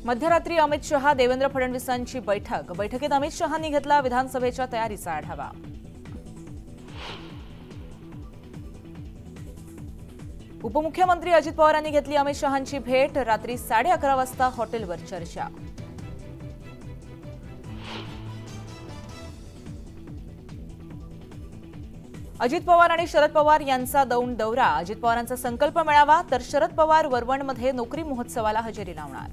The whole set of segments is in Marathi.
मध्यरात्री अमित शहा देवेंद्र फडणवीसांची बैठकीत अमित शहांनी घेतला विधानसभेच्या तयारीचा आढावा। उपमुख्यमंत्री अजित पवारांनी घेतली अमित शहांची भेट, रात्री 11:30 वाजता हॉटेलवर चर्चा। अजित पवार आणि शरद पवार यांचा दौंड दौरा, अजित पवारांचा संकल्प मेळावा तर शरद पवार वरवणमध्ये नोकरी महोत्सवाला हजेरी लावणार।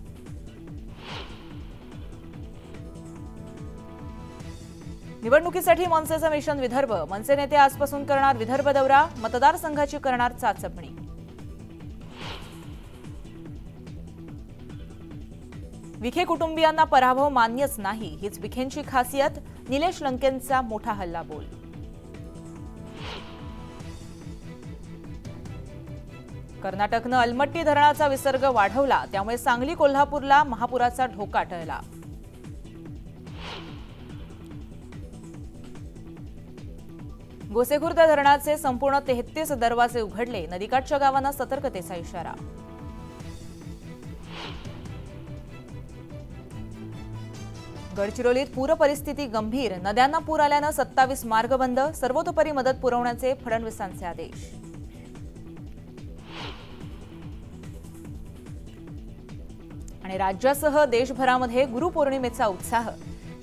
निवडणुकीसाठी मनसेचं मिशन विदर्भ, मनसे नेते आजपासून करणार विदर्भ दौरा, मतदारसंघाची करणार चाचपणी। विखे कुटुंबियांना पराभव मान्यच नाही, हीच विखेंची खासियत, निलेश लंकेंचा मोठा हल्लाबोल। कर्नाटकनं अलमट्टी धरणाचा विसर्ग वाढवला, त्यामुळे सांगली कोल्हापूरला महापुराचा धोका टळला। गोसेखुर्द धरणाचे संपूर्ण 33 दरवाजे उघडले, नदीकाठच्या गावांना सतर्कतेचा इशारा। गडचिरोलीत पूर परिस्थिती गंभीर, नद्यांना पूर आल्यानं 27 मार्ग बंद, सर्वतोपरी मदत पुरवण्याचे फडणवीसांचे आदेश। आणि राज्यासह देशभरामध्ये गुरुपौर्णिमेचा उत्साह,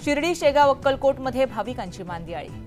शिर्डी शेगाव अक्कलकोटमध्ये भाविकांची मांदियाळी।